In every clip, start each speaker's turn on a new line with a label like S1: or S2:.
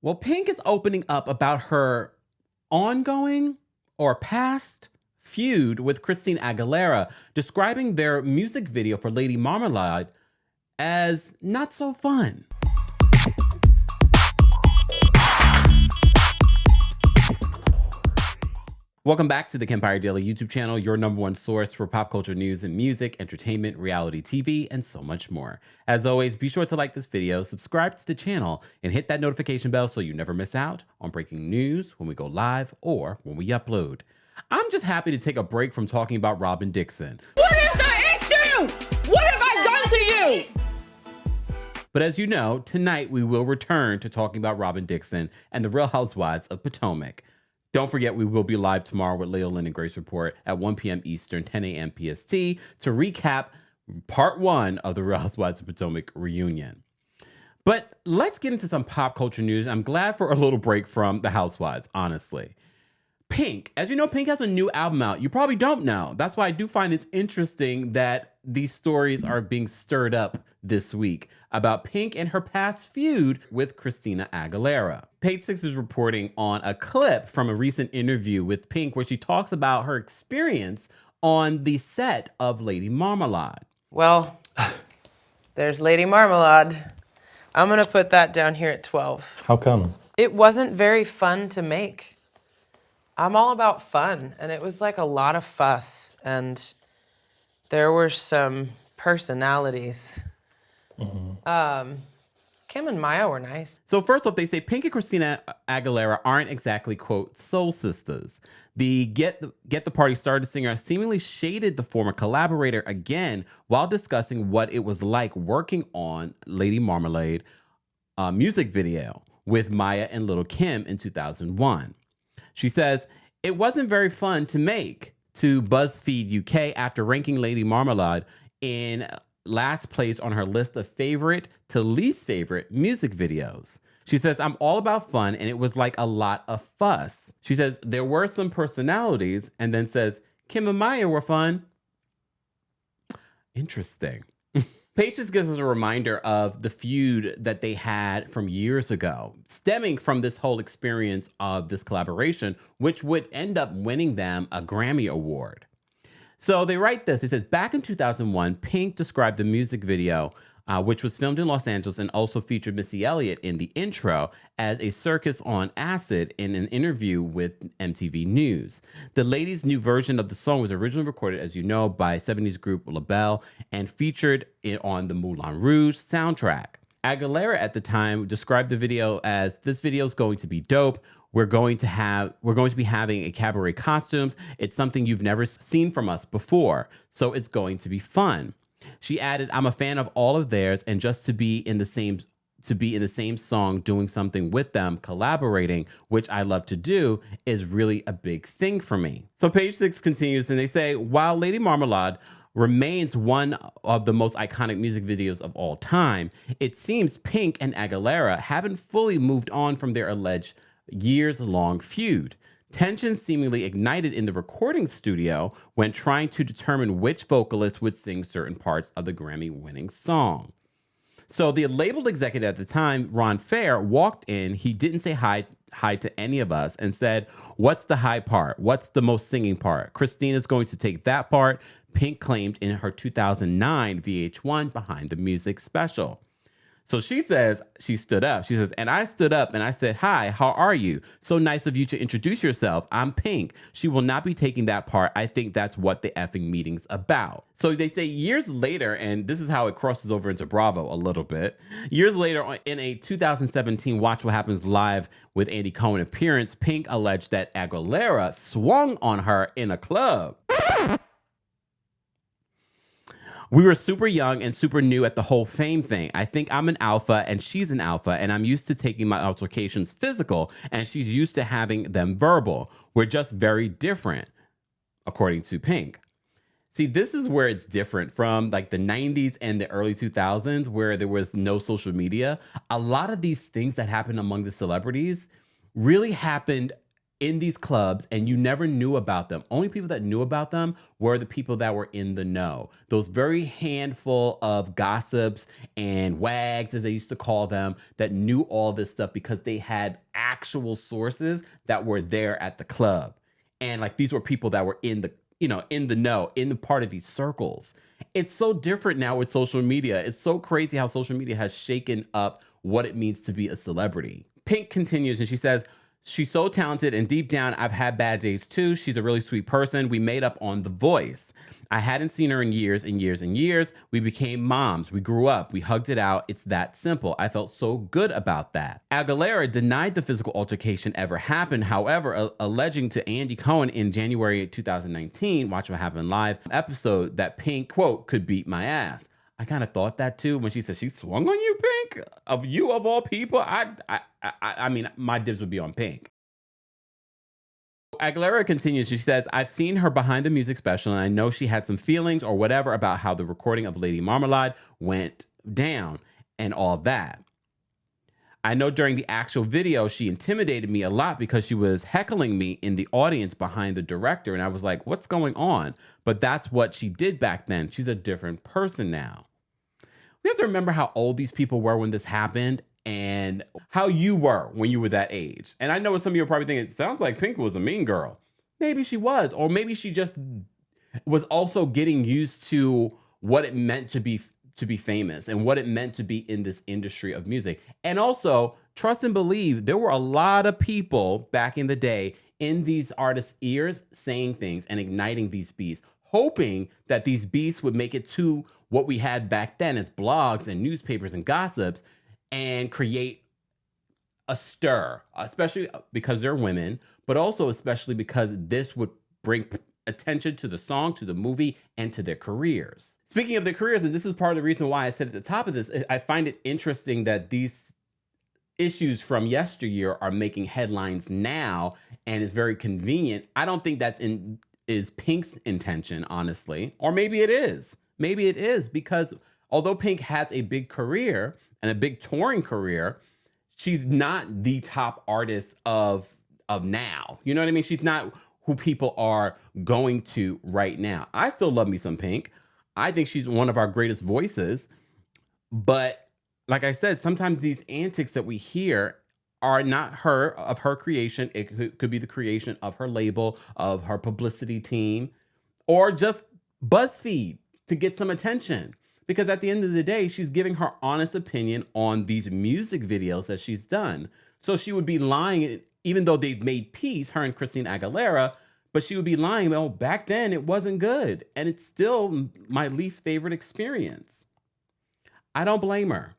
S1: Well, Pink is opening up about her ongoing or past feud with Christina Aguilera, describing their music video for Lady Marmalade as not so fun. Welcome back to the Kempire Daily YouTube channel, your number one source for pop culture news and music, entertainment, reality TV, and so much more. As always, be sure to like this video, subscribe to the channel, and hit that notification bell so you never miss out on breaking news when we go live or when we upload. I'm just happy to take a break from talking about Robin Dixon.
S2: What is the issue? What have I done to you?
S1: But as you know, tonight we will return to talking about Robin Dixon and the Real Housewives of Potomac. Don't forget, we will be live tomorrow with Leo Lynn and Grace Report at 1 p.m. Eastern, 10 a.m. PST to recap part 1 of the Real Housewives of Potomac reunion. But let's get into some pop culture news. I'm glad for a little break from the Housewives, honestly. Pink, as you know, Pink has a new album out. You probably don't know. That's why I do find it's interesting that these stories are being stirred up this week about Pink and her past feud with Christina Aguilera. Page Six is reporting on a clip from a recent interview with Pink where she talks about her experience on the set of Lady Marmalade.
S3: Well, there's Lady Marmalade. I'm gonna put that down here at 12.
S4: How come?
S3: It wasn't very fun to make. I'm all about fun, and it was like a lot of fuss, and there were some personalities. Kim and Maya were nice.
S1: So first off, they say Pink and Christina Aguilera aren't exactly, quote, soul sisters. The Get the Party Started singer seemingly shaded the former collaborator again while discussing what it was like working on Lady Marmalade music video with Maya and Little Kim in 2001. She says, it wasn't very fun to make, to BuzzFeed UK after ranking Lady Marmalade in last place on her list of favorite to least favorite music videos. She says, I'm all about fun, and it was like a lot of fuss. She says, there were some personalities, and then says, Kim and Maya were fun. Interesting. Paige just gives us a reminder of the feud that they had from years ago, stemming from this whole experience of this collaboration, which would end up winning them a Grammy Award. So they write this. It says, back in 2001, Pink described the music video, which was filmed in Los Angeles and also featured Missy Elliott in the intro, as a circus on acid in an interview with MTV News. The ladies' new version of the song was originally recorded, as you know, by 70s group LaBelle and featured on the Moulin Rouge soundtrack. Aguilera at the time described the video as, this video is going to be dope. We're going to be having a cabaret costumes. It's something you've never seen from us before. So it's going to be fun. She added, I'm a fan of all of theirs, and just to be in the same song, doing something with them, collaborating, which I love to do, is really a big thing for me. So Page Six continues, and they say, while Lady Marmalade remains one of the most iconic music videos of all time, it seems Pink and Aguilera haven't fully moved on from their alleged years-long feud. Tension seemingly ignited in the recording studio when trying to determine which vocalist would sing certain parts of the Grammy-winning song. So the label executive at the time, Ron Fair, walked in. He didn't say hi to any of us and said, what's the high part? What's the most singing part? Christina's going to take that part, Pink claimed in her 2009 VH1 Behind the Music special. So she says she stood up. She says, and I stood up and I said, hi, how are you? So nice of you to introduce yourself. I'm Pink. She will not be taking that part. I think that's what the effing meeting's about. So they say years later, and this is how it crosses over into Bravo a little bit. Years later, in a 2017 Watch What Happens Live with Andy Cohen appearance, Pink alleged that Aguilera swung on her in a club. We were super young and super new at the whole fame thing. I think I'm an alpha and she's an alpha, and I'm used to taking my altercations physical and she's used to having them verbal. We're just very different, according to Pink. See, this is where it's different from like the 90s and the early 2000s where there was no social media. A lot of these things that happened among the celebrities really happened in these clubs and you never knew about them. Only people that knew about them were the people that were in the know. Those very handful of gossips and wags, as they used to call them, that knew all this stuff because they had actual sources that were there at the club. And like these were people that were in the, in the know, in the part of these circles. It's so different now with social media. It's so crazy how social media has shaken up what it means to be a celebrity. Pink continues and she says, she's so talented, and deep down, I've had bad days too. She's a really sweet person. We made up on The Voice. I hadn't seen her in years and years and years. We became moms. We grew up. We hugged it out. It's that simple. I felt so good about that. Aguilera denied the physical altercation ever happened, however, alleging to Andy Cohen in January 2019, Watch What Happened Live episode, that Pink, quote, could beat my ass. I kind of thought that too when she said she swung on you, Pink. Of you of all people, I mean, my dibs would be on Pink. Aguilera continues. She says, I've seen her behind the music special, and I know she had some feelings or whatever about how the recording of Lady Marmalade went down and all that. I know during the actual video, she intimidated me a lot because she was heckling me in the audience behind the director. And I was like, what's going on? But that's what she did back then. She's a different person now. We have to remember how old these people were when this happened and how you were when you were that age. And I know what some of you are probably thinking, it sounds like Pink was a mean girl. Maybe she was, or maybe she just was also getting used to what it meant to be famous and what it meant to be in this industry of music. And also, trust and believe, there were a lot of people back in the day in these artists' ears saying things and igniting these beats, hoping that these beats would make it to what we had back then as blogs and newspapers and gossips and create a stir, especially because they're women, but also especially because this would bring attention to the song, to the movie, and to their careers. Speaking of their careers, and this is part of the reason why I said at the top of this, I find it interesting that these issues from yesteryear are making headlines now, and it's very convenient. I don't think is Pink's intention, honestly, or maybe it is. Maybe it is, because although Pink has a big career and a big touring career, she's not the top artist of now. You know what I mean? She's not who people are going to right now. I still love me some Pink. I think she's one of our greatest voices. But like I said, sometimes these antics that we hear are not of her creation. It could be the creation of her label, of her publicity team, or just BuzzFeed to get some attention. Because at the end of the day, she's giving her honest opinion on these music videos that she's done. So she would be lying, even though they've made peace, her and Christina Aguilera, but she would be lying, well, back then it wasn't good. And it's still my least favorite experience. I don't blame her.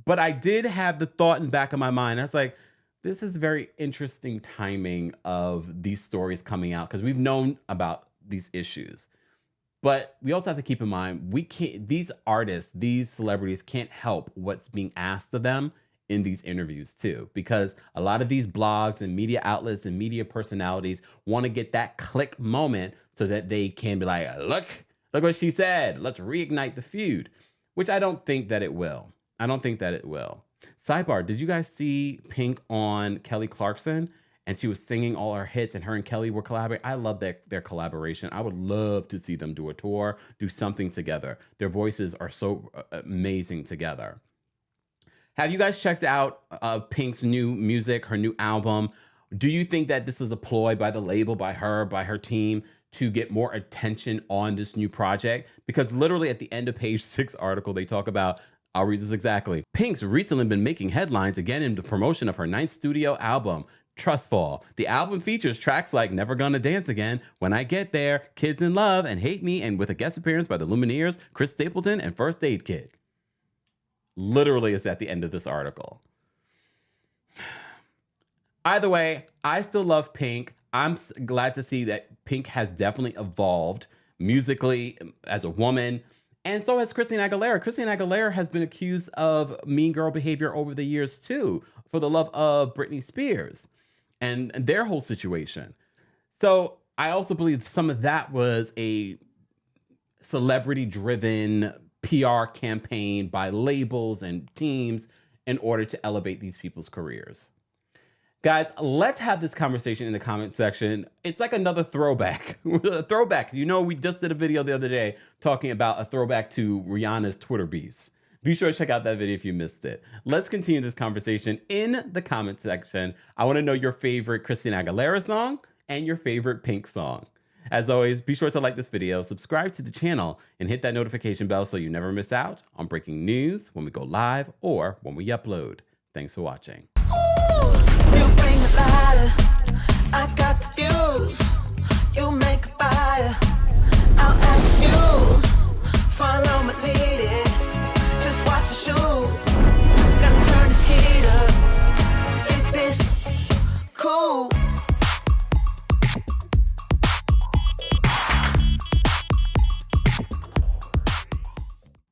S1: But I did have the thought in the back of my mind. I was like, this is very interesting timing of these stories coming out, because we've known about these issues. But we also have to keep in mind, these artists, these celebrities can't help what's being asked of them in these interviews too, because a lot of these blogs and media outlets and media personalities want to get that click moment so that they can be like, look what she said. Let's reignite the feud, which I don't think that it will. I don't think that it will. Sidebar, did you guys see Pink on Kelly Clarkson? And she was singing all her hits, and her and Kelly were collaborating. I love their collaboration. I would love to see them do a tour, do something together. Their voices are so amazing together. Have you guys checked out Pink's new music, her new album? Do you think that this is a ploy by the label, by her team, to get more attention on this new project? Because literally at the end of page 6 article, they talk about, I'll read this exactly. Pink's recently been making headlines again in the promotion of her 9th studio album, Trustfall. The album features tracks like Never Gonna Dance Again, When I Get There, Kids in Love, and Hate Me, and with a guest appearance by the Lumineers, Chris Stapleton, and First Aid Kit. Literally, it's at the end of this article. Either way, I still love Pink. I'm glad to see that Pink has definitely evolved musically as a woman. And so has Christina Aguilera. Christina Aguilera has been accused of mean girl behavior over the years too, for the love of Britney Spears and their whole situation. So I also believe some of that was a celebrity-driven PR campaign by labels and teams in order to elevate these people's careers. Guys, let's have this conversation in the comment section. It's like another throwback. A throwback. You know, we just did a video the other day talking about a throwback to Rihanna's Twitter beefs. Be sure to check out that video if you missed it. Let's continue this conversation in the comment section. I want to know your favorite Christina Aguilera song and your favorite Pink song. As always, be sure to like this video, subscribe to the channel, and hit that notification bell so you never miss out on breaking news when we go live or when we upload. Thanks for watching.
S4: You bring the lighter, I got the fuse.